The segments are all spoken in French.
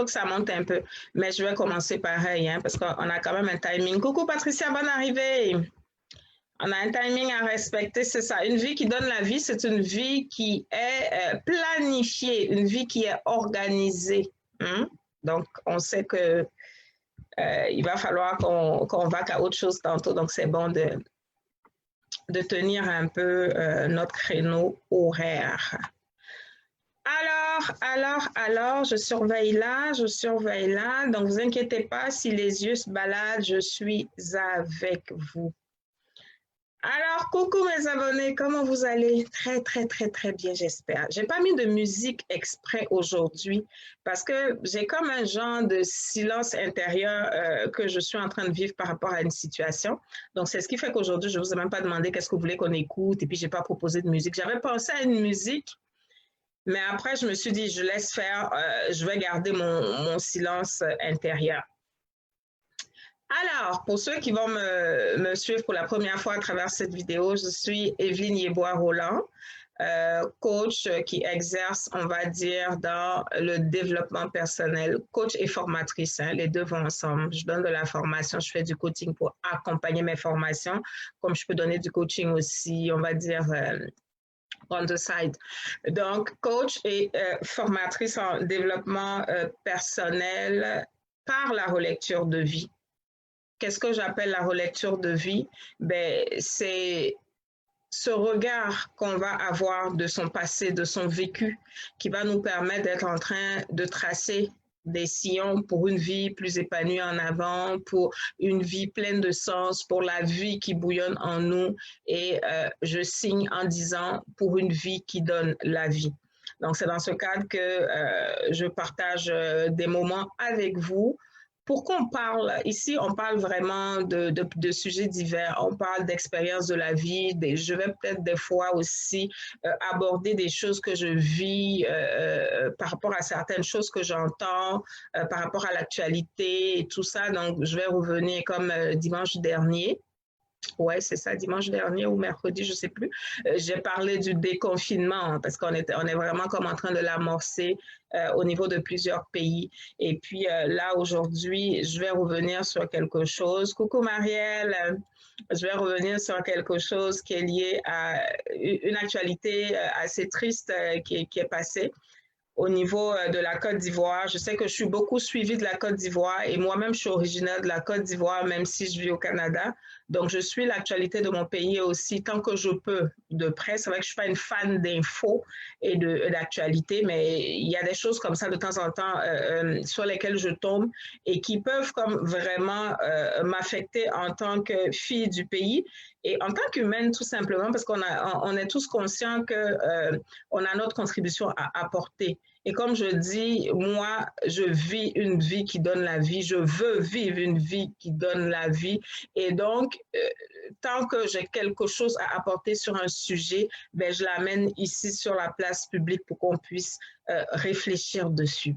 faut que ça monte un peu. Mais je vais commencer pareil, hein, parce qu'on a quand même un timing. Coucou Patricia, bonne arrivée. On a un timing à respecter, c'est ça. Une vie qui donne la vie, c'est une vie qui est planifiée, une vie qui est organisée. Hein? Donc, on sait que il va falloir qu'on va à autre chose tantôt, donc c'est bon de tenir un peu notre créneau horaire. Alors, je surveille là. Donc, vous inquiétez pas, si les yeux se baladent, je suis avec vous. Alors, coucou mes abonnés, comment vous allez? Très, très, très, très bien, j'espère. J'ai pas mis de musique exprès aujourd'hui parce que j'ai comme un genre de silence intérieur que je suis en train de vivre par rapport à une situation. Donc, c'est ce qui fait qu'aujourd'hui, je vous ai même pas demandé qu'est-ce que vous voulez qu'on écoute et puis j'ai pas proposé de musique. J'avais pensé à une musique, mais après, je me suis dit, je laisse faire, je vais garder mon silence intérieur. Alors, pour ceux qui vont me suivre pour la première fois à travers cette vidéo, je suis Evelyne Yeboah-Roland, coach qui exerce, on va dire, dans le développement personnel, coach et formatrice, hein, les deux vont ensemble. Je donne de la formation, je fais du coaching pour accompagner mes formations, comme je peux donner du coaching aussi, on va dire, on the side. Donc, coach et formatrice en développement personnel par la relecture de vie. Qu'est-ce que j'appelle la relecture de vie? Ben, c'est ce regard qu'on va avoir de son passé, de son vécu, qui va nous permettre d'être en train de tracer des sillons pour une vie plus épanouie en avant, pour une vie pleine de sens, pour la vie qui bouillonne en nous. Et je signe en disant pour une vie qui donne la vie. Donc, c'est dans ce cadre que je partage des moments avec vous. Pourquoi on parle ici? On parle vraiment de sujets divers. On parle d'expériences de la vie. Je vais peut-être des fois aussi aborder des choses que je vis par rapport à certaines choses que j'entends, par rapport à l'actualité et tout ça. Donc, je vais revenir comme dimanche dernier. Ouais, c'est ça, dimanche dernier ou mercredi, je ne sais plus. J'ai parlé du déconfinement hein, parce qu'on est vraiment comme en train de l'amorcer au niveau de plusieurs pays. Et puis là, aujourd'hui, je vais revenir sur quelque chose. Coucou Marielle, je vais revenir sur quelque chose qui est lié à une actualité assez triste qui est passée au niveau de la Côte d'Ivoire. Je sais que je suis beaucoup suivie de la Côte d'Ivoire et moi-même, je suis originaire de la Côte d'Ivoire, même si je vis au Canada. Donc, je suis l'actualité de mon pays aussi tant que je peux de près. C'est vrai que je ne suis pas une fan d'infos et d'actualité, mais il y a des choses comme ça de temps en temps sur lesquelles je tombe et qui peuvent comme vraiment m'affecter en tant que fille du pays et en tant qu'humaine tout simplement parce qu'on est tous conscients qu'on a notre contribution à apporter. Et comme je dis, moi, je vis une vie qui donne la vie. Je veux vivre une vie qui donne la vie. Et donc, tant que j'ai quelque chose à apporter sur un sujet, ben, je l'amène ici sur la place publique pour qu'on puisse réfléchir dessus.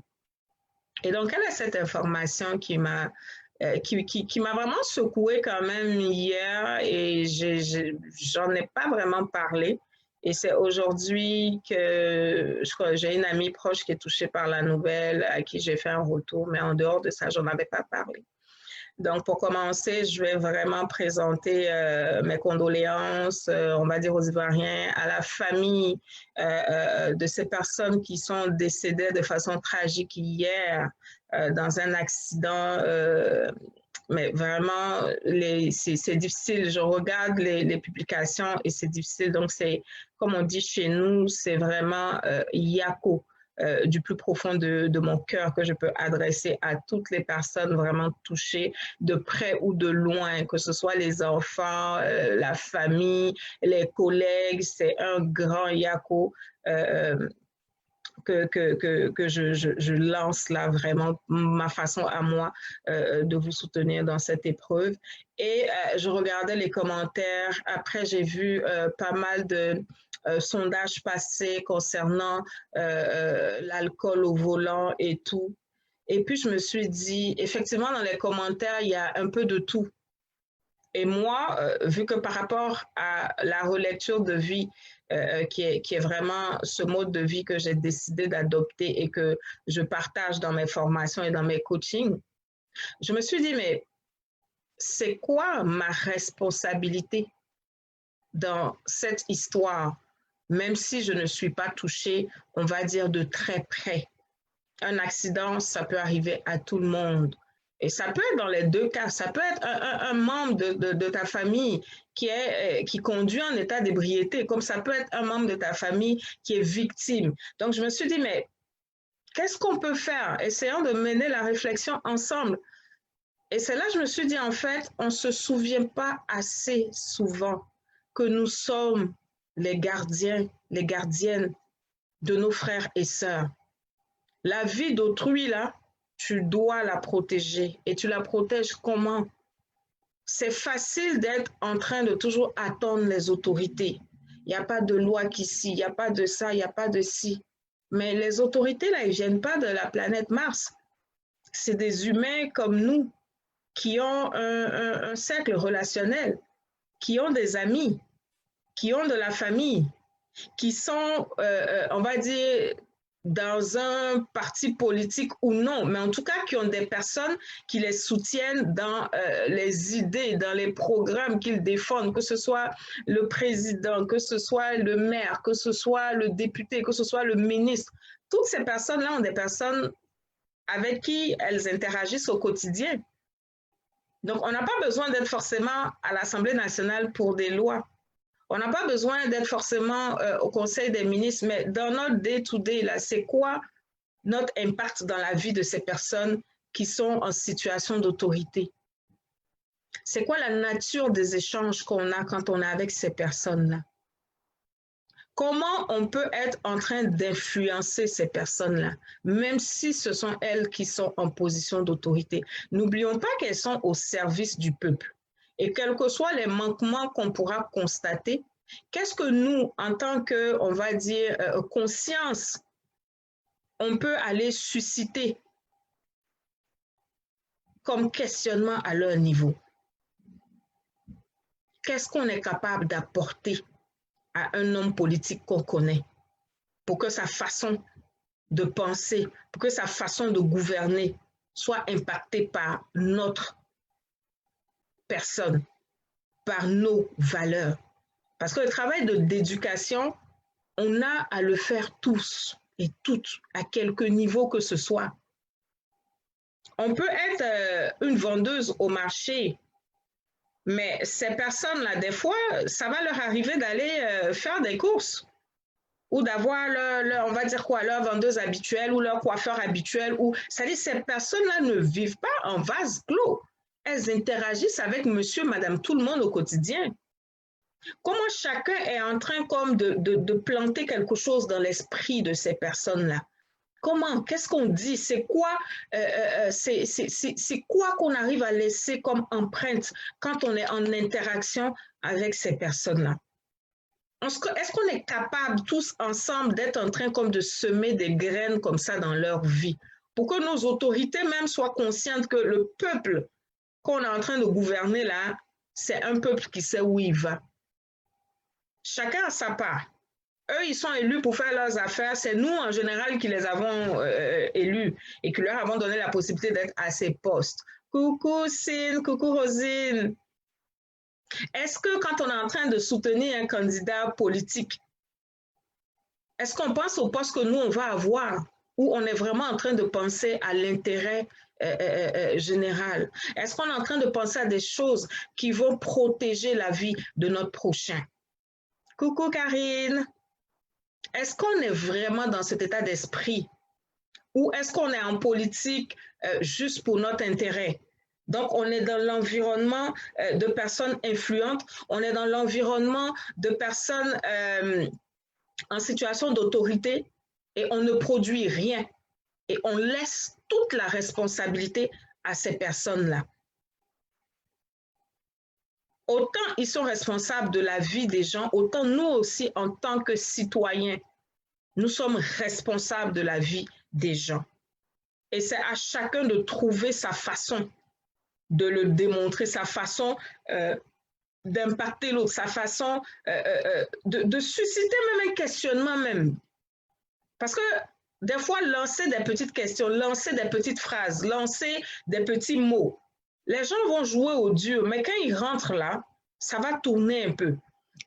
Et donc, quelle est cette information qui m'a vraiment secouée quand même hier et j'en ai pas vraiment parlé. Et c'est aujourd'hui que j'ai une amie proche qui est touchée par la nouvelle, à qui j'ai fait un retour, mais en dehors de ça, j'en avais pas parlé. Donc, pour commencer, je vais vraiment présenter mes condoléances, on va dire aux Ivoiriens, à la famille de ces personnes qui sont décédées de façon tragique hier dans un accident. Mais vraiment, c'est difficile. Je regarde les publications et c'est difficile. Donc, c'est, comme on dit chez nous, c'est vraiment Yako. Du plus profond de mon cœur que je peux adresser à toutes les personnes vraiment touchées de près ou de loin, que ce soit les enfants, la famille, les collègues. C'est un grand yako que je lance là vraiment ma façon à moi de vous soutenir dans cette épreuve. Et je regardais les commentaires. Après, j'ai vu pas mal de sondages passés concernant l'alcool au volant et tout. Et puis, je me suis dit, effectivement, dans les commentaires, il y a un peu de tout. Et moi, vu que par rapport à la relecture de vie, qui est vraiment ce mode de vie que j'ai décidé d'adopter et que je partage dans mes formations et dans mes coachings, je me suis dit, mais c'est quoi ma responsabilité dans cette histoire, même si je ne suis pas touchée, on va dire, de très près. Un accident, ça peut arriver à tout le monde. Et ça peut être dans les deux cas. Ça peut être un membre de ta famille qui conduit en état d'ébriété, comme ça peut être un membre de ta famille qui est victime. Donc, je me suis dit, mais qu'est-ce qu'on peut faire? Essayons de mener la réflexion ensemble. Et c'est là que je me suis dit, en fait, on ne se souvient pas assez souvent que nous sommes les gardiens, les gardiennes de nos frères et sœurs. La vie d'autrui, là, tu dois la protéger. Et tu la protèges comment? C'est facile d'être en train de toujours attendre les autorités. Il n'y a pas de loi qu'ici, il n'y a pas de ça, il n'y a pas de ci. Mais les autorités, là, ils ne viennent pas de la planète Mars. C'est des humains comme nous qui ont un cercle relationnel, qui ont des amis, qui ont de la famille, qui sont, on va dire, dans un parti politique ou non, mais en tout cas qui ont des personnes qui les soutiennent dans les idées, dans les programmes qu'ils défendent, que ce soit le président, que ce soit le maire, que ce soit le député, que ce soit le ministre. Toutes ces personnes-là ont des personnes avec qui elles interagissent au quotidien. Donc, on n'a pas besoin d'être forcément à l'Assemblée nationale pour des lois. On n'a pas besoin d'être forcément au Conseil des ministres, mais dans notre day-to-day, là, c'est quoi notre impact dans la vie de ces personnes qui sont en situation d'autorité? C'est quoi la nature des échanges qu'on a quand on est avec ces personnes-là? Comment on peut être en train d'influencer ces personnes-là, même si ce sont elles qui sont en position d'autorité? N'oublions pas qu'elles sont au service du peuple. Et quels que soient les manquements qu'on pourra constater, qu'est-ce que nous, en tant que, on va dire, conscience, on peut aller susciter comme questionnement à leur niveau? Qu'est-ce qu'on est capable d'apporter à un homme politique qu'on connaît pour que sa façon de penser, pour que sa façon de gouverner soit impactée par notre personne, par nos valeurs? Parce que le travail d'éducation, on a à le faire tous et toutes, à quelque niveau que ce soit. On peut être une vendeuse au marché, mais ces personnes-là, des fois, ça va leur arriver d'aller faire des courses ou d'avoir leur, on va dire quoi, leur vendeuse habituelle ou leur coiffeur habituel. C'est-à-dire ces personnes-là ne vivent pas en vase clos. Elles interagissent avec monsieur, madame, tout le monde au quotidien. Comment chacun est en train comme de planter quelque chose dans l'esprit de ces personnes-là? Comment? Qu'est-ce qu'on dit? C'est quoi, quoi qu'on arrive à laisser comme empreinte quand on est en interaction avec ces personnes-là? Est-ce qu'on est capable tous ensemble d'être en train comme de semer des graines comme ça dans leur vie pour que nos autorités même soient conscientes que le peuple qu'on est en train de gouverner là, c'est un peuple qui sait où il va. Chacun a sa part. Eux, ils sont élus pour faire leurs affaires. C'est nous, en général, qui les avons élus et qui leur avons donné la possibilité d'être à ces postes. Coucou Cine, coucou Rosine. Est-ce que quand on est en train de soutenir un candidat politique, est-ce qu'on pense au poste que nous, on va avoir ou on est vraiment en train de penser à l'intérêt général? Est-ce qu'on est en train de penser à des choses qui vont protéger la vie de notre prochain? Coucou Karine. Est-ce qu'on est vraiment dans cet état d'esprit ou est-ce qu'on est en politique juste pour notre intérêt? Donc, on est dans l'environnement de personnes influentes, on est dans l'environnement de personnes en situation d'autorité et on ne produit rien et on laisse toute la responsabilité à ces personnes-là. Autant ils sont responsables de la vie des gens, autant nous aussi, en tant que citoyens, nous sommes responsables de la vie des gens. Et c'est à chacun de trouver sa façon de le démontrer, sa façon d'impacter l'autre, sa façon de susciter même un questionnement même. Parce que des fois, lancer des petites questions, lancer des petites phrases, lancer des petits mots, les gens vont jouer au dur, mais quand ils rentrent là, ça va tourner un peu.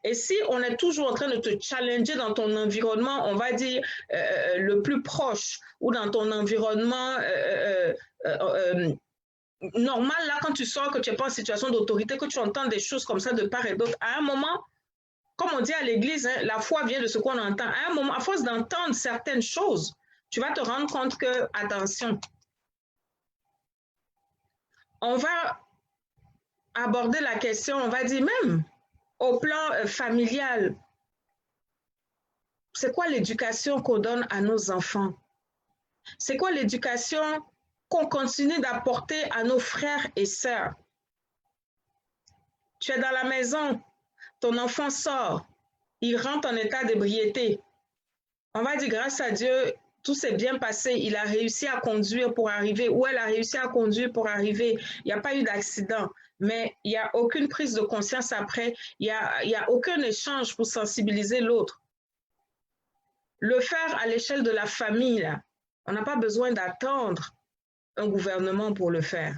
Et si on est toujours en train de te challenger dans ton environnement, on va dire le plus proche, ou dans ton environnement normal, là, quand tu sors, que tu n'es pas en situation d'autorité, que tu entends des choses comme ça de part et d'autre, à un moment, comme on dit à l'église, hein, la foi vient de ce qu'on entend. À un moment, à force d'entendre certaines choses, tu vas te rendre compte que, attention, on va aborder la question, on va dire même au plan familial, c'est quoi l'éducation qu'on donne à nos enfants? C'est quoi l'éducation qu'on continue d'apporter à nos frères et sœurs? Tu es dans la maison, ton enfant sort, il rentre en état d'ébriété. On va dire grâce à Dieu, tout s'est bien passé. Il a réussi à conduire pour arriver, ou elle a réussi à conduire pour arriver. Il n'y a pas eu d'accident, mais il n'y a aucune prise de conscience après. Il n'y a aucun échange pour sensibiliser l'autre. Le faire à l'échelle de la famille, là, on n'a pas besoin d'attendre un gouvernement pour le faire.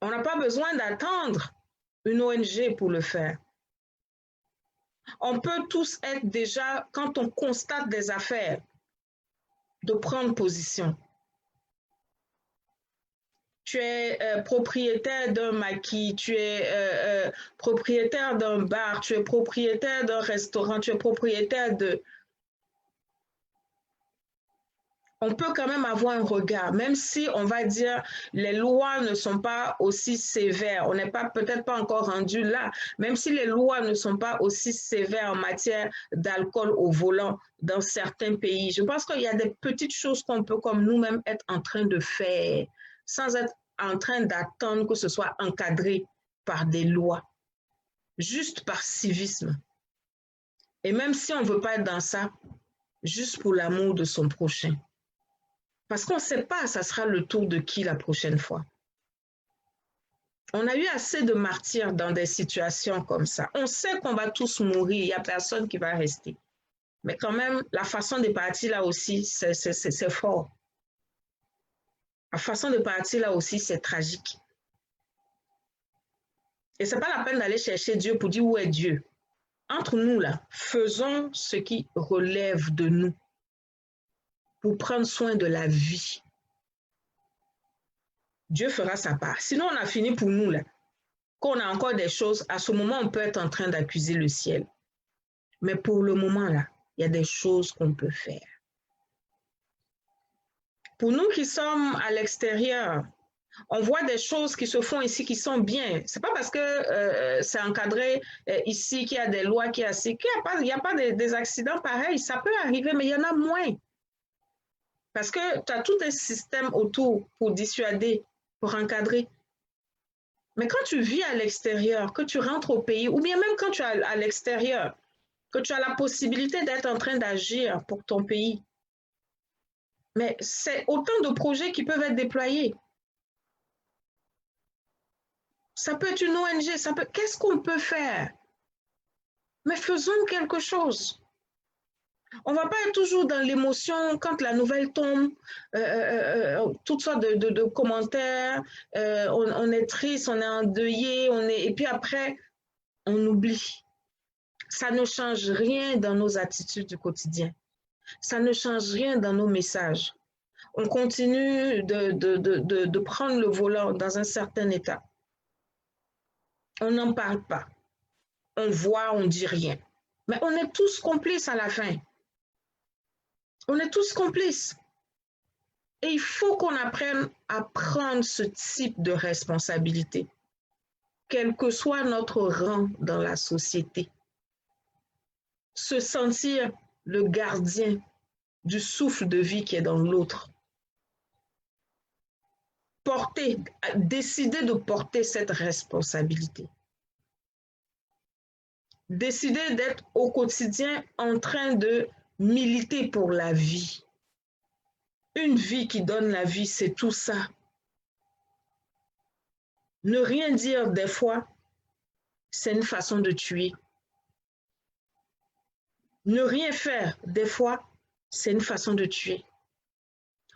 On n'a pas besoin d'attendre une ONG pour le faire. On peut tous être déjà, quand on constate des affaires, de prendre position. Tu es propriétaire d'un maquis, tu es propriétaire d'un bar, tu es propriétaire d'un restaurant, tu es propriétaire de... On peut quand même avoir un regard, même si on va dire les lois ne sont pas aussi sévères, on n'est pas peut-être pas encore rendu là, même si les lois ne sont pas aussi sévères en matière d'alcool au volant dans certains pays. Je pense qu'il y a des petites choses qu'on peut comme nous-mêmes être en train de faire sans être en train d'attendre que ce soit encadré par des lois, juste par civisme. Et même si on ne veut pas être dans ça, juste pour l'amour de son prochain. Parce qu'on ne sait pas, ça sera le tour de qui la prochaine fois. On a eu assez de martyrs dans des situations comme ça. On sait qu'on va tous mourir, il n'y a personne qui va rester. Mais quand même, la façon de partir là aussi, c'est fort. La façon de partir là aussi, c'est tragique. Et ce n'est pas la peine d'aller chercher Dieu pour dire où est Dieu. Entre nous là, faisons ce qui relève de nous pour prendre soin de la vie. Dieu fera sa part. Sinon, on a fini pour nous, là. Qu'on a encore des choses, à ce moment, on peut être en train d'accuser le ciel. Mais pour le moment, là, il y a des choses qu'on peut faire. Pour nous qui sommes à l'extérieur, on voit des choses qui se font ici qui sont bien. Ce n'est pas parce que c'est encadré ici qu'il y a des lois, qu'il y a pas des accidents pareils. Ça peut arriver, mais il y en a moins. Parce que tu as tout un système autour pour dissuader, pour encadrer. Mais quand tu vis à l'extérieur, que tu rentres au pays, ou bien même quand tu es à l'extérieur, que tu as la possibilité d'être en train d'agir pour ton pays, mais c'est autant de projets qui peuvent être déployés. Ça peut être une ONG, qu'est-ce qu'on peut faire? Mais faisons quelque chose. On ne va pas être toujours dans l'émotion quand la nouvelle tombe, toutes sortes de commentaires, on est triste, on est endeuillé, et puis après, on oublie. Ça ne change rien dans nos attitudes du quotidien. Ça ne change rien dans nos messages. On continue de prendre le volant dans un certain état. On n'en parle pas. On voit, on ne dit rien. Mais on est tous complices à la fin. On est tous complices. Et il faut qu'on apprenne à prendre ce type de responsabilité, quel que soit notre rang dans la société. Se sentir le gardien du souffle de vie qui est dans l'autre. Décider de porter cette responsabilité. Décider d'être au quotidien en train de militer pour la vie. Une vie qui donne la vie, c'est tout ça. Ne rien dire des fois, c'est une façon de tuer. Ne rien faire, des fois, c'est une façon de tuer.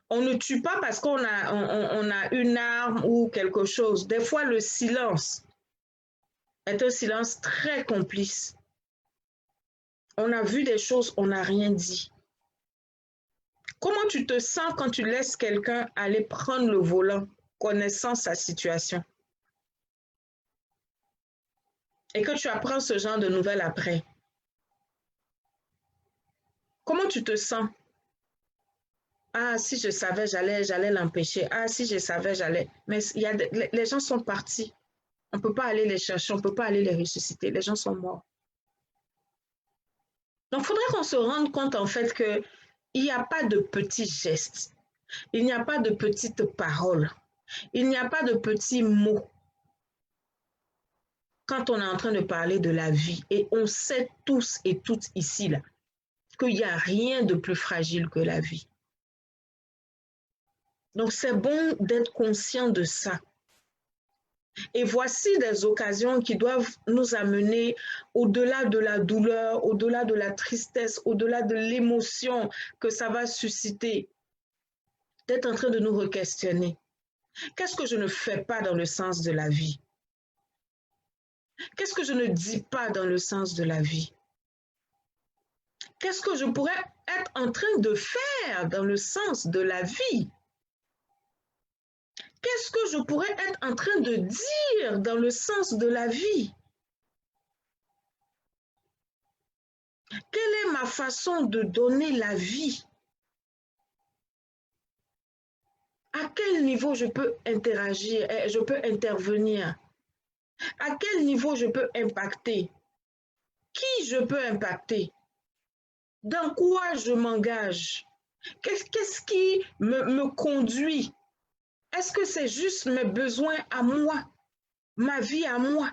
On ne tue pas parce qu'on a, on a une arme ou quelque chose. Des fois, le silence est un silence très complice. On a vu des choses, on n'a rien dit. Comment tu te sens quand tu laisses quelqu'un aller prendre le volant, connaissant sa situation? Et que tu apprends ce genre de nouvelles après? Comment tu te sens? Ah, si je savais, j'allais l'empêcher. Ah, si je savais, j'allais. Mais les gens sont partis. On ne peut pas aller les chercher, on ne peut pas aller les ressusciter. Les gens sont morts. Donc, il faudrait qu'on se rende compte, en fait, qu'il n'y a pas de petits gestes. Il n'y a pas de petites paroles. Il n'y a pas de petits mots quand on est en train de parler de la vie. Et on sait tous et toutes ici, là, qu'il n'y a rien de plus fragile que la vie. Donc, c'est bon d'être conscient de ça. Et voici des occasions qui doivent nous amener au-delà de la douleur, au-delà de la tristesse, au-delà de l'émotion que ça va susciter, d'être en train de nous re-questionner. Qu'est-ce que je ne fais pas dans le sens de la vie? Qu'est-ce que je ne dis pas dans le sens de la vie? Qu'est-ce que je pourrais être en train de faire dans le sens de la vie? Qu'est-ce que je pourrais être en train de dire dans le sens de la vie? Quelle est ma façon de donner la vie? À quel niveau je peux interagir, je peux intervenir? À quel niveau je peux impacter? Qui je peux impacter? Dans quoi je m'engage? Qu'est-ce qui me conduit? Est-ce que c'est juste mes besoins à moi, ma vie à moi,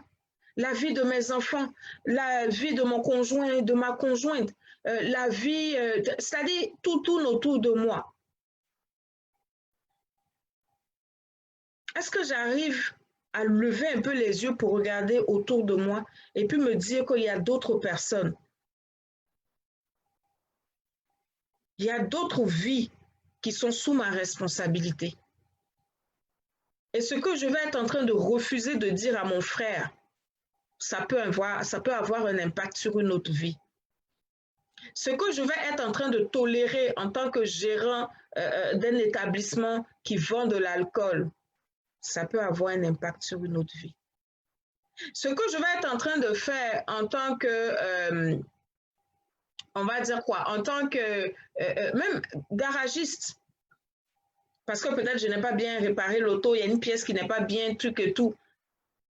la vie de mes enfants, la vie de mon conjoint, de ma conjointe, la vie, c'est-à-dire tout tourne autour de moi. Est-ce que j'arrive à lever un peu les yeux pour regarder autour de moi et puis me dire qu'il y a d'autres personnes? Il y a d'autres vies qui sont sous ma responsabilité. Et ce que je vais être en train de refuser de dire à mon frère, ça peut avoir un impact sur une autre vie. Ce que je vais être en train de tolérer en tant que gérant d'un établissement qui vend de l'alcool, ça peut avoir un impact sur une autre vie. Ce que je vais être en train de faire en tant que, on va dire quoi, en tant que même garagiste, parce que peut-être je n'ai pas bien réparé l'auto, il y a une pièce qui n'est pas bien, truc et tout,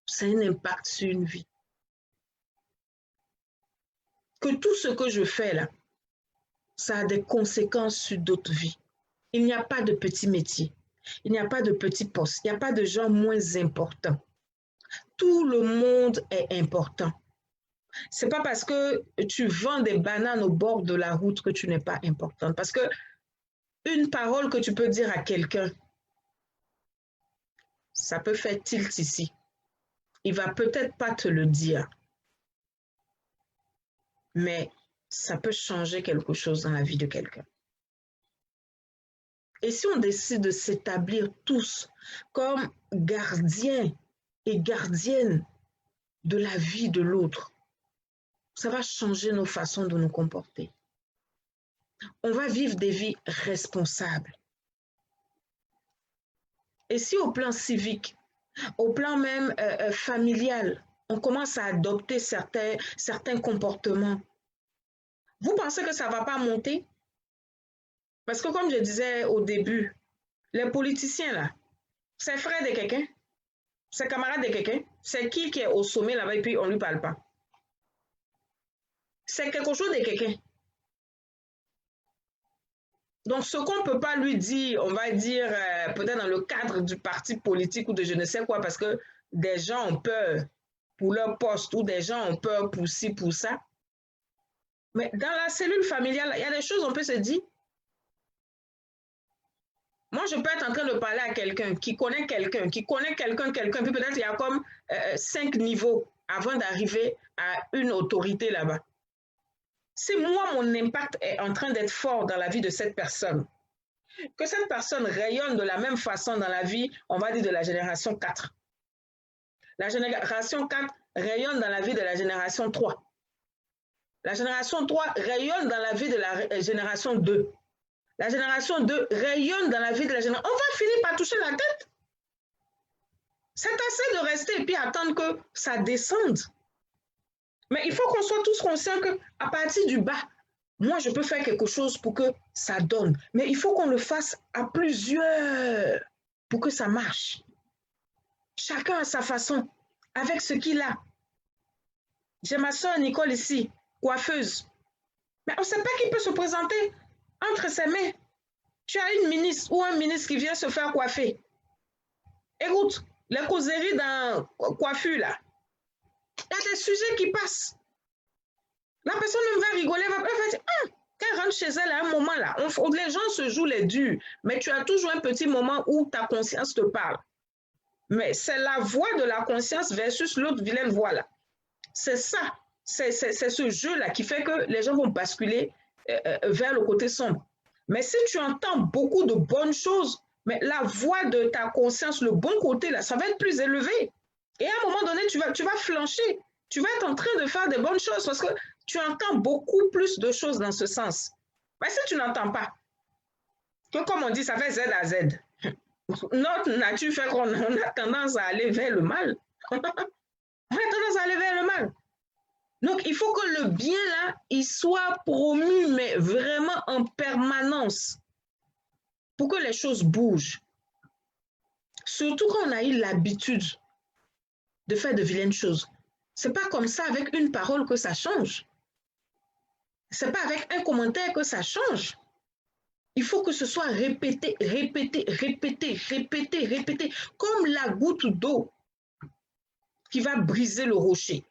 ça a un impact sur une vie. Que tout ce que je fais là, ça a des conséquences sur d'autres vies. Il n'y a pas de petits métiers, il n'y a pas de petits postes, il n'y a pas de gens moins importants. Tout le monde est important. Ce n'est pas parce que tu vends des bananes au bord de la route que tu n'es pas importante. Parce que une parole que tu peux dire à quelqu'un, ça peut faire tilt ici. Il ne va peut-être pas te le dire, mais ça peut changer quelque chose dans la vie de quelqu'un. Et si on décide de s'établir tous comme gardiens et gardiennes de la vie de l'autre, ça va changer nos façons de nous comporter. On va vivre des vies responsables. Et si au plan civique, au plan même familial, on commence à adopter certains comportements, vous pensez que ça ne va pas monter? Parce que comme je disais au début, les politiciens là, c'est frère de quelqu'un, c'est camarade de quelqu'un, c'est qui est au sommet là-bas et puis on ne lui parle pas. C'est quelque chose de quelqu'un. Donc, ce qu'on ne peut pas lui dire, on va dire peut-être dans le cadre du parti politique ou de je ne sais quoi, parce que des gens ont peur pour leur poste ou des gens ont peur pour ci, pour ça. Mais dans la cellule familiale, il y a des choses, on peut se dire. Moi, je peux être en train de parler à quelqu'un qui connaît quelqu'un, puis peut-être il y a comme 5 niveaux avant d'arriver à une autorité là-bas. Si moi, mon impact est en train d'être fort dans la vie de cette personne, que cette personne rayonne de la même façon dans la vie, on va dire, de la génération 4. La génération 4 rayonne dans la vie de la génération 3. La génération 3 rayonne dans la vie de la génération 2. La génération 2 rayonne dans la vie de la génération. On va finir par toucher la tête. C'est assez de rester et puis attendre que ça descende. Mais il faut qu'on soit tous conscients qu'à partir du bas, moi, je peux faire quelque chose pour que ça donne. Mais il faut qu'on le fasse à plusieurs pour que ça marche. Chacun à sa façon, avec ce qu'il a. J'ai ma soeur Nicole ici, coiffeuse. Mais on ne sait pas qui peut se présenter entre ses mains. Tu as une ministre ou un ministre qui vient se faire coiffer. Écoute, les causeries dans coiffure, là, il y a des sujets qui passent. La personne même va rigoler, va dire, quand elle rentre chez elle à un moment là, les gens se jouent les durs, mais tu as toujours un petit moment où ta conscience te parle. Mais c'est la voix de la conscience versus l'autre vilaine voix là. C'est ça, c'est ce jeu-là qui fait que les gens vont basculer vers le côté sombre. Mais si tu entends beaucoup de bonnes choses, mais la voix de ta conscience, le bon côté là, ça va être plus élevé. Et à un moment donné, tu vas flancher. Tu vas être en train de faire des bonnes choses parce que tu entends beaucoup plus de choses dans ce sens. Mais si tu n'entends pas, que comme on dit, ça fait Z à Z. Notre nature fait qu'on a tendance à aller vers le mal. On a tendance à aller vers le mal. Donc, il faut que le bien, là, il soit promu, mais vraiment en permanence, pour que les choses bougent. Surtout quand on a eu l'habitude de faire de vilaines choses. Ce n'est pas comme ça avec une parole que ça change. Ce n'est pas avec un commentaire que ça change. Il faut que ce soit répété, répété, répété, répété, répété, comme la goutte d'eau qui va briser le rocher.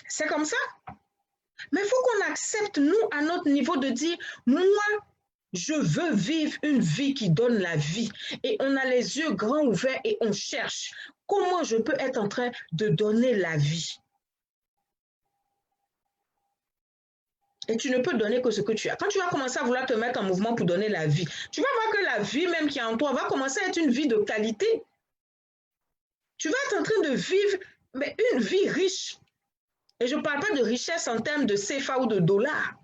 C'est comme ça. Mais il faut qu'on accepte, nous, à notre niveau, de dire, moi, je veux vivre une vie qui donne la vie. Et on a les yeux grands ouverts et on cherche comment je peux être en train de donner la vie. Et tu ne peux donner que ce que tu as. Quand tu vas commencer à vouloir te mettre en mouvement pour donner la vie, tu vas voir que la vie même qui est en toi va commencer à être une vie de qualité. Tu vas être en train de vivre mais une vie riche. Et je ne parle pas de richesse en termes de CFA ou de dollars.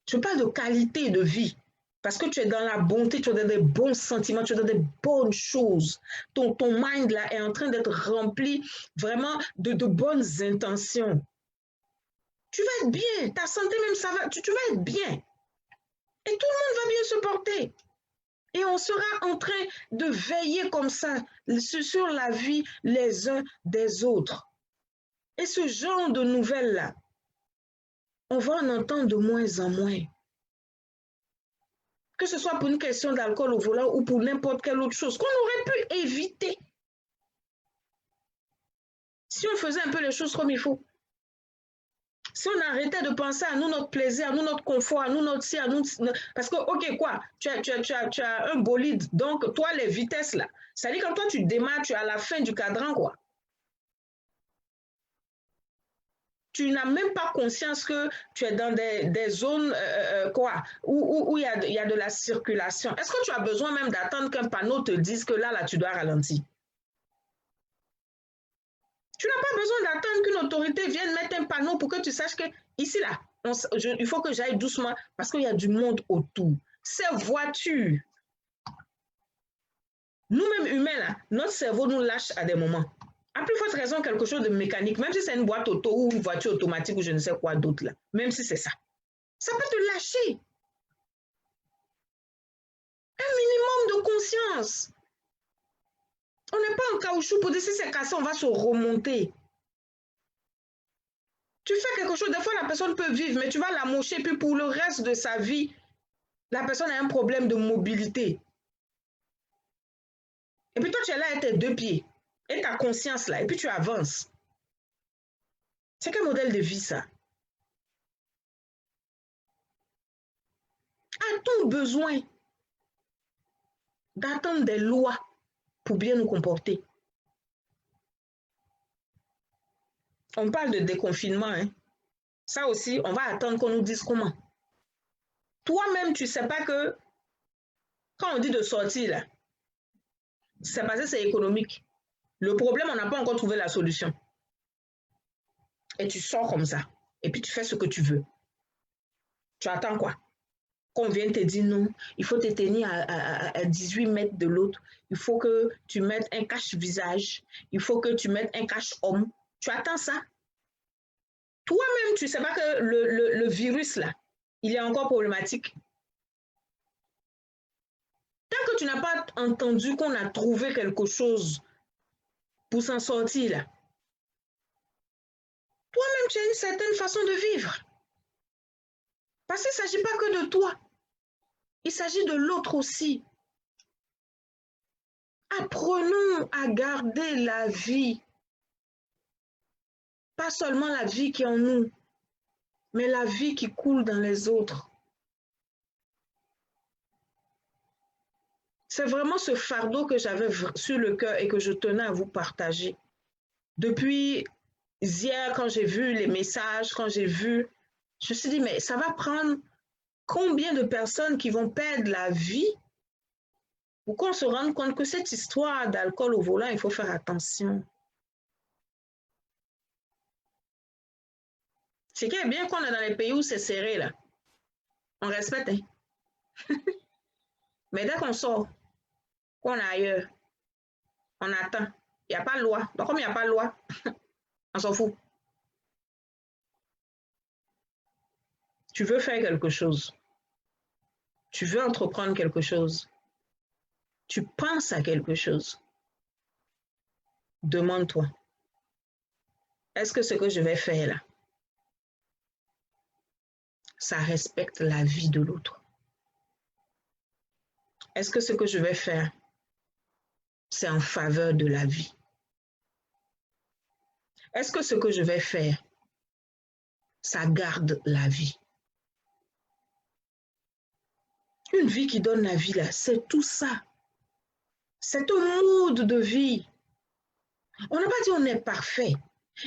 Je parle de qualité de vie. Parce que tu es dans la bonté, tu es dans des bons sentiments, tu es dans des bonnes choses. Ton mind là est en train d'être rempli vraiment de bonnes intentions. Tu vas être bien, ta santé même, ça va, tu vas être bien. Et tout le monde va bien se porter. Et on sera en train de veiller comme ça sur la vie les uns des autres. Et ce genre de nouvelles-là, on va en entendre de moins en moins. Que ce soit pour une question d'alcool au volant ou pour n'importe quelle autre chose qu'on aurait pu éviter si on faisait un peu les choses comme il faut. Si on arrêtait de penser à nous, notre plaisir, à nous, notre confort, à nous, notre si, à nous. Parce que, ok, quoi, tu as un bolide, donc toi, les vitesses là, ça dit quand toi tu démarres, tu es à la fin du cadran, quoi. Tu n'as même pas conscience que tu es dans des zones quoi, où il y a de la circulation. Est-ce que tu as besoin même d'attendre qu'un panneau te dise que là, tu dois ralentir? Tu n'as pas besoin d'attendre qu'une autorité vienne mettre un panneau pour que tu saches que ici, là, il faut que j'aille doucement parce qu'il y a du monde autour. Ces voitures, nous-mêmes humains, là, notre cerveau nous lâche à des moments. À plus forte raison, quelque chose de mécanique, même si c'est une boîte auto ou une voiture automatique ou je ne sais quoi d'autre, là, même si c'est ça, ça peut te lâcher. Un minimum de conscience. On n'est pas en caoutchouc pour dire si c'est cassé, on va se remonter. Tu fais quelque chose, des fois la personne peut vivre, mais tu vas la mocher, puis pour le reste de sa vie, la personne a un problème de mobilité. Et puis toi, tu es là avec tes deux pieds, et ta conscience là, et puis tu avances. C'est quel modèle de vie ça? A-t-on besoin d'attendre des lois pour bien nous comporter? On parle de déconfinement, hein. Ça aussi, on va attendre qu'on nous dise comment. Toi-même, tu ne sais pas que quand on dit de sortir, là, c'est parce que c'est économique. Le problème, on n'a pas encore trouvé la solution. Et tu sors comme ça. Et puis tu fais ce que tu veux. Tu attends quoi? Qu'on vienne te dire non, il faut te tenir à 18 mètres de l'autre. Il faut que tu mettes un cache-visage. Il faut que tu mettes un cache-homme. Tu attends ça? Toi-même, tu ne sais pas que le virus, là, il est encore problématique. Tant que tu n'as pas entendu qu'on a trouvé quelque chose pour s'en sortir, là, toi-même, tu as une certaine façon de vivre. Parce qu'il ne s'agit pas que de toi. Il s'agit de l'autre aussi. Apprenons à garder la vie. Pas seulement la vie qui est en nous, mais la vie qui coule dans les autres. C'est vraiment ce fardeau que j'avais sur le cœur et que je tenais à vous partager. Depuis hier, quand j'ai vu les messages, quand j'ai vu, je me suis dit, mais ça va prendre combien de personnes qui vont perdre la vie pour qu'on se rende compte que cette histoire d'alcool au volant, il faut faire attention. Ce qui est bien qu'on est dans les pays où c'est serré, là. On respecte, hein? Mais dès qu'on sort, qu'on est ailleurs, on attend. Il n'y a pas de loi. Donc, comme il n'y a pas de loi, on s'en fout. Tu veux faire quelque chose. Tu veux entreprendre quelque chose. Tu penses à quelque chose. Demande-toi, est-ce que ce que je vais faire là, ça respecte la vie de l'autre? Est-ce que ce que je vais faire, c'est en faveur de la vie? Est-ce que ce que je vais faire, ça garde la vie? Une vie qui donne la vie, là, c'est tout ça. C'est un mode de vie. On n'a pas dit on est parfait.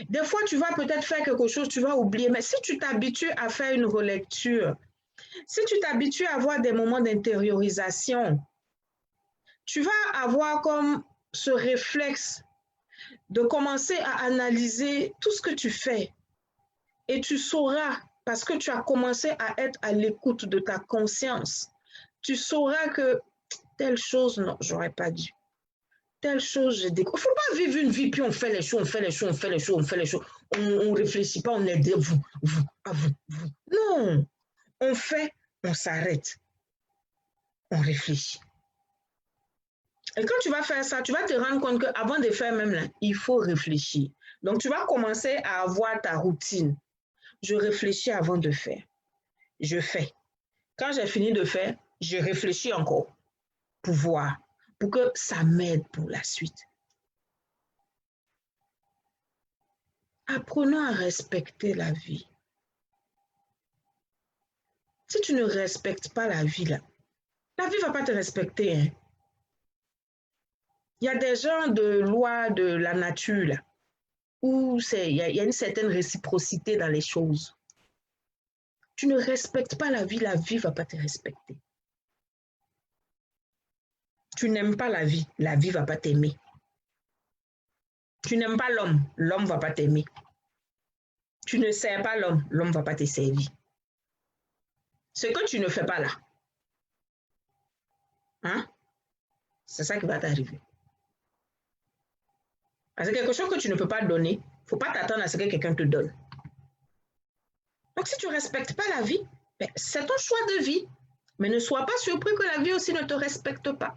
Des fois, tu vas peut-être faire quelque chose, tu vas oublier. Mais si tu t'habitues à faire une relecture, si tu t'habitues à avoir des moments d'intériorisation, tu vas avoir comme ce réflexe de commencer à analyser tout ce que tu fais. Et tu sauras, parce que tu as commencé à être à l'écoute de ta conscience, tu sauras que telle chose, non, j'aurais pas dû. Telle chose, j'ai découvert. Il ne faut pas vivre une vie, puis on fait les choses, on fait les choses, on fait les choses, on fait les choses. On ne réfléchit pas, on est de vous, vous. Non, on fait, on s'arrête. On réfléchit. Et quand tu vas faire ça, tu vas te rendre compte qu'avant de faire même là, il faut réfléchir. Donc, tu vas commencer à avoir ta routine. Je réfléchis avant de faire. Je fais. Quand j'ai fini de faire, je réfléchis encore pour voir, pour que ça m'aide pour la suite. Apprenons à respecter la vie. Si tu ne respectes pas la vie, là, la vie ne va pas te respecter. Hein. Il y a des gens de loi de la nature, là, où il y a une certaine réciprocité dans les choses. Tu ne respectes pas la vie ne va pas te respecter. Tu n'aimes pas la vie ne va pas t'aimer. Tu n'aimes pas l'homme ne va pas t'aimer. Tu ne sers pas l'homme ne va pas te servir. Ce que tu ne fais pas là, hein, c'est ça qui va t'arriver. Parce que quelque chose que tu ne peux pas donner, il ne faut pas t'attendre à ce que quelqu'un te donne. Donc, si tu ne respectes pas la vie, ben, c'est ton choix de vie. Mais ne sois pas surpris que la vie aussi ne te respecte pas.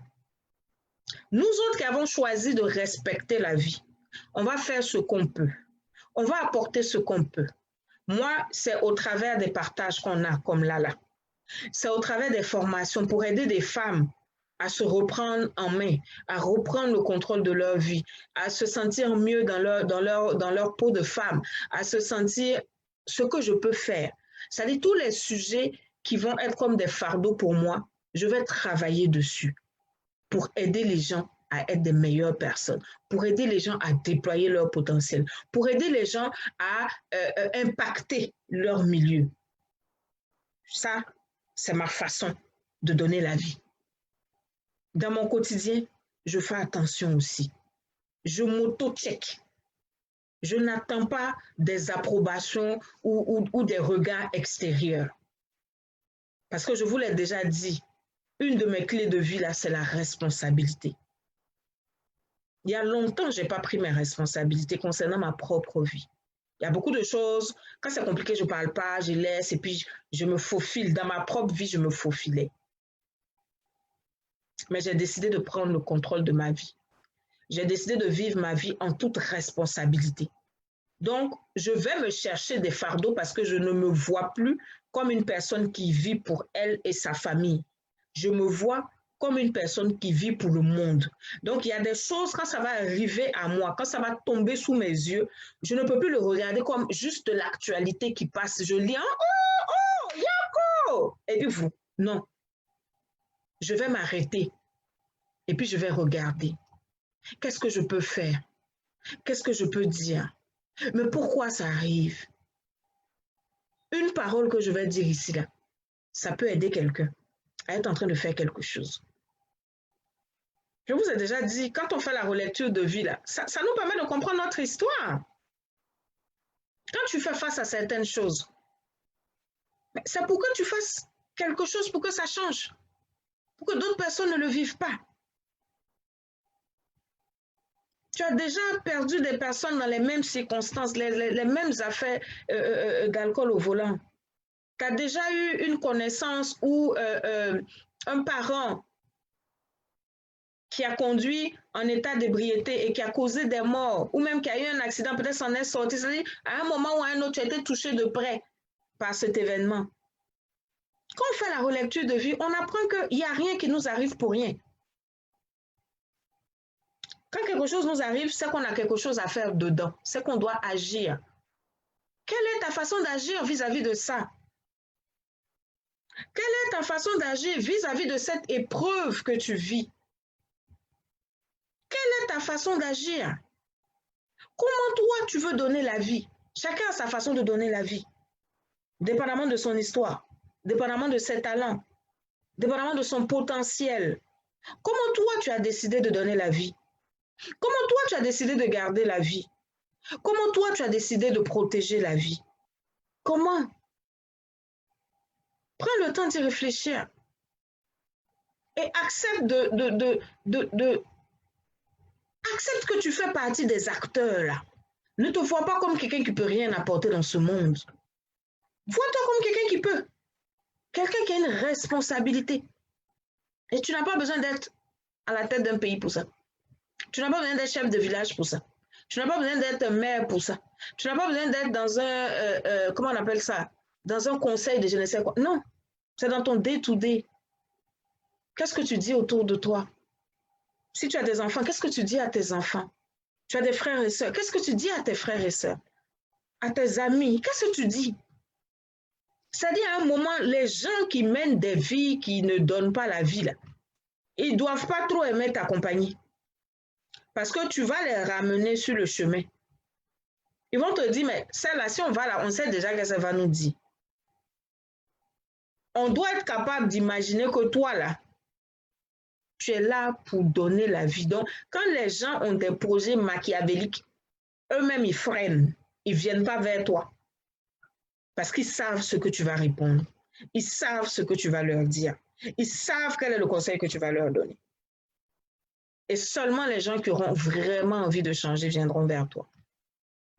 Nous autres qui avons choisi de respecter la vie, on va faire ce qu'on peut. On va apporter ce qu'on peut. Moi, c'est au travers des partages qu'on a, comme Lala. C'est au travers des formations pour aider des femmes à se reprendre en main, à reprendre le contrôle de leur vie, à se sentir mieux dans leur peau de femme, à se sentir ce que je peux faire. C'est-à-dire tous les sujets qui vont être comme des fardeaux pour moi, je vais travailler dessus pour aider les gens à être des meilleures personnes, pour aider les gens à déployer leur potentiel, pour aider les gens à impacter leur milieu. Ça, c'est ma façon de donner la vie. Dans mon quotidien, je fais attention aussi. Je m'auto-check. Je n'attends pas des approbations ou des regards extérieurs. Parce que je vous l'ai déjà dit, une de mes clés de vie, là, c'est la responsabilité. Il y a longtemps, je n'ai pas pris mes responsabilités concernant ma propre vie. Il y a beaucoup de choses, quand c'est compliqué, je ne parle pas, je laisse et puis je me faufile. Dans ma propre vie, je me faufilais. Mais j'ai décidé de prendre le contrôle de ma vie. J'ai décidé de vivre ma vie en toute responsabilité. Donc, je vais me chercher des fardeaux parce que je ne me vois plus comme une personne qui vit pour elle et sa famille. Je me vois comme une personne qui vit pour le monde. Donc, il y a des choses, quand ça va arriver à moi, quand ça va tomber sous mes yeux, je ne peux plus le regarder comme juste l'actualité qui passe. Je lis, oh, Yako! Et puis vous, non. Je vais m'arrêter et puis je vais regarder. Qu'est-ce que je peux faire? Qu'est-ce que je peux dire? Mais pourquoi ça arrive? Une parole que je vais dire ici, là, ça peut aider quelqu'un à être en train de faire quelque chose. Je vous ai déjà dit, quand on fait la relecture de vie, là, ça nous permet de comprendre notre histoire. Quand tu fais face à certaines choses, c'est pour que tu fasses quelque chose, pour que ça change, pour que d'autres personnes ne le vivent pas. Tu as déjà perdu des personnes dans les mêmes circonstances, les mêmes affaires d'alcool au volant. Tu as déjà eu une connaissance ou un parent qui a conduit en état d'ébriété et qui a causé des morts, ou même qui a eu un accident, peut-être s'en est sorti. C'est-à-dire, à un moment ou à un autre, tu as été touché de près par cet événement. Quand on fait la relecture de vie, on apprend qu'il n'y a rien qui nous arrive pour rien. Quand quelque chose nous arrive, c'est qu'on a quelque chose à faire dedans, c'est qu'on doit agir. Quelle est ta façon d'agir vis-à-vis de ça? Quelle est ta façon d'agir vis-à-vis de cette épreuve que tu vis? Quelle est ta façon d'agir? Comment toi tu veux donner la vie? Chacun a sa façon de donner la vie, dépendamment de son histoire, dépendamment de ses talents, dépendamment de son potentiel. Comment toi tu as décidé de donner la vie? Comment toi tu as décidé de garder la vie? Comment toi tu as décidé de protéger la vie? Comment? Prends le temps d'y réfléchir et accepte accepte que tu fais partie des acteurs là. Ne te vois pas comme quelqu'un qui ne peut rien apporter dans ce monde. Vois-toi comme quelqu'un qui peut. Quelqu'un qui a une responsabilité. Et tu n'as pas besoin d'être à la tête d'un pays pour ça. Tu n'as pas besoin d'être chef de village pour ça. Tu n'as pas besoin d'être maire pour ça. Tu n'as pas besoin d'être dans un, comment on appelle ça? Dans un conseil de je ne sais quoi. Non, c'est dans ton day-to-day. Qu'est-ce que tu dis autour de toi? Si tu as des enfants, qu'est-ce que tu dis à tes enfants? Tu as des frères et sœurs, qu'est-ce que tu dis à tes frères et sœurs? À tes amis, qu'est-ce que tu dis? C'est-à-dire, à un moment, les gens qui mènent des vies qui ne donnent pas la vie, là, ils ne doivent pas trop aimer ta compagnie. Parce que tu vas les ramener sur le chemin. Ils vont te dire, mais celle-là, si on va là, on sait déjà ce qu'elle va nous dire. On doit être capable d'imaginer que toi, là, tu es là pour donner la vie. Donc, quand les gens ont des projets machiavéliques, eux-mêmes, ils freinent. Ils ne viennent pas vers toi. Parce qu'ils savent ce que tu vas répondre. Ils savent ce que tu vas leur dire. Ils savent quel est le conseil que tu vas leur donner. Et seulement les gens qui auront vraiment envie de changer viendront vers toi.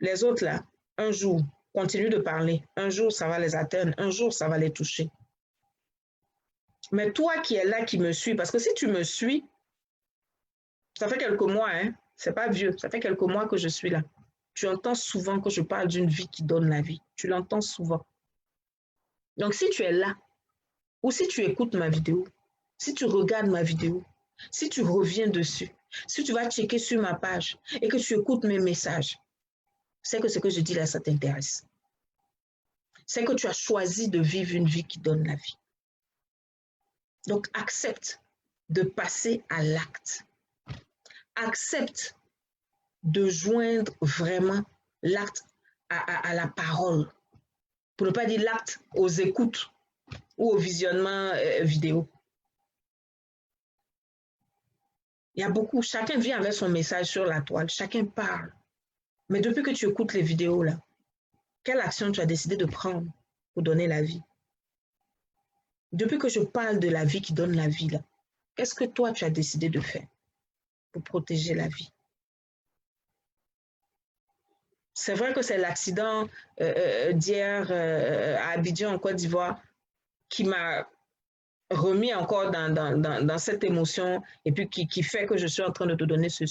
Les autres, là, un jour, continuent de parler. Un jour, ça va les atteindre. Un jour, ça va les toucher. Mais toi qui es là, qui me suis, parce que si tu me suis, ça fait quelques mois, hein, c'est pas vieux, ça fait quelques mois que je suis là. Tu entends souvent que je parle d'une vie qui donne la vie. Tu l'entends souvent. Donc, si tu es là, ou si tu écoutes ma vidéo, si tu regardes ma vidéo, si tu reviens dessus, si tu vas checker sur ma page et que tu écoutes mes messages, c'est que ce que je dis là, ça t'intéresse. C'est que tu as choisi de vivre une vie qui donne la vie. Donc, accepte de passer à l'acte. accepte de joindre vraiment l'acte à la parole, pour ne pas dire l'acte aux écoutes ou au visionnement vidéo. Il y a beaucoup, chacun vient avec son message sur la toile, chacun parle. Mais depuis que tu écoutes les vidéos, là, quelle action tu as décidé de prendre pour donner la vie? Depuis que je parle de la vie qui donne la vie, là, qu'est-ce que toi, tu as décidé de faire pour protéger la vie? C'est vrai que c'est l'accident d'hier à Abidjan, en Côte d'Ivoire, qui m'a remis encore dans cette émotion et puis qui fait que je suis en train de te donner ce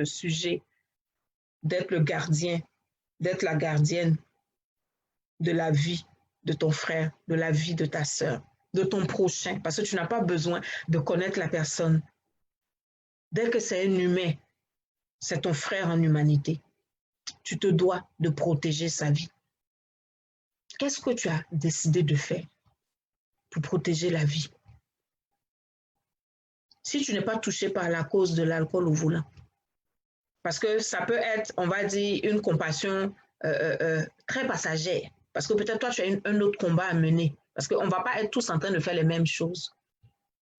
sujet d'être le gardien, d'être la gardienne de la vie de ton frère, de la vie de ta sœur, de ton prochain, parce que tu n'as pas besoin de connaître la personne. Dès que c'est un humain, c'est ton frère en humanité. Tu te dois de protéger sa vie. Qu'est-ce que tu as décidé de faire pour protéger la vie? Si tu n'es pas touché par la cause de l'alcool au volant, parce que ça peut être, on va dire, une compassion très passagère, parce que peut-être toi, tu as un autre combat à mener, parce qu'on ne va pas être tous en train de faire les mêmes choses.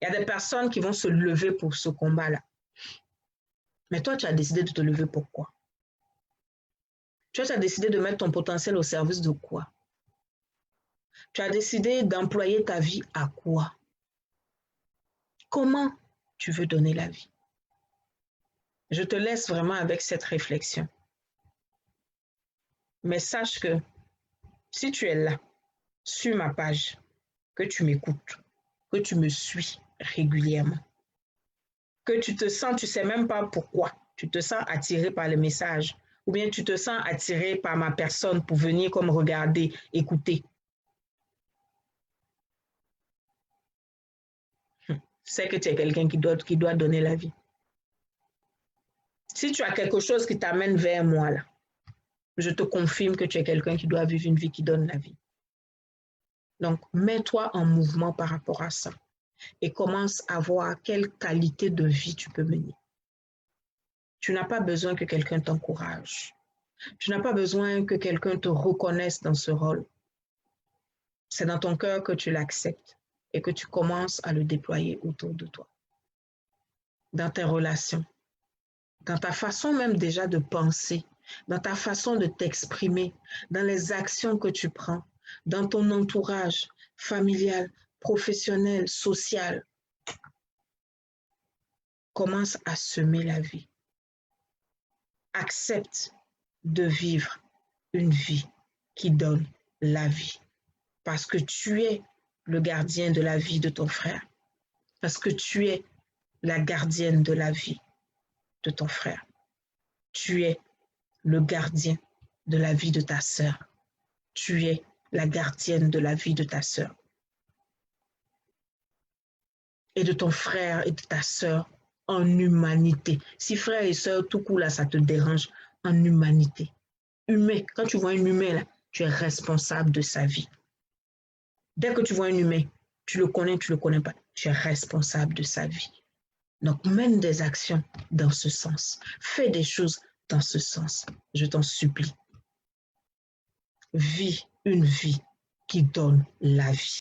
Il y a des personnes qui vont se lever pour ce combat-là. Mais toi, tu as décidé de te lever pourquoi? Tu as décidé de mettre ton potentiel au service de quoi? Tu as décidé d'employer ta vie à quoi? Comment tu veux donner la vie? Je te laisse vraiment avec cette réflexion. Mais sache que si tu es là, sur ma page, que tu m'écoutes, que tu me suis régulièrement, que tu te sens, tu ne sais même pas pourquoi, tu te sens attiré par le message, ou bien tu te sens attiré par ma personne pour venir comme regarder, écouter. C'est que tu es quelqu'un qui doit donner la vie. Si tu as quelque chose qui t'amène vers moi, là, je te confirme que tu es quelqu'un qui doit vivre une vie qui donne la vie. Donc, mets-toi en mouvement par rapport à ça et commence à voir quelle qualité de vie tu peux mener. Tu n'as pas besoin que quelqu'un t'encourage. Tu n'as pas besoin que quelqu'un te reconnaisse dans ce rôle. C'est dans ton cœur que tu l'acceptes et que tu commences à le déployer autour de toi. Dans tes relations, dans ta façon même déjà de penser, dans ta façon de t'exprimer, dans les actions que tu prends, dans ton entourage familial, professionnel, social. Commence à semer la vie. Accepte de vivre une vie qui donne la vie. Parce que tu es le gardien de la vie de ton frère. Parce que tu es la gardienne de la vie de ton frère. Tu es le gardien de la vie de ta sœur. Tu es la gardienne de la vie de ta sœur. Et de ton frère et de ta sœur en humanité. Si frère et sœur, tout coup là, ça te dérange, en humanité. Humain, quand tu vois un humain là, tu es responsable de sa vie. Dès que tu vois un humain, tu le connais pas, tu es responsable de sa vie. Donc, mène des actions dans ce sens. Fais des choses dans ce sens. Je t'en supplie. Vis une vie qui donne la vie.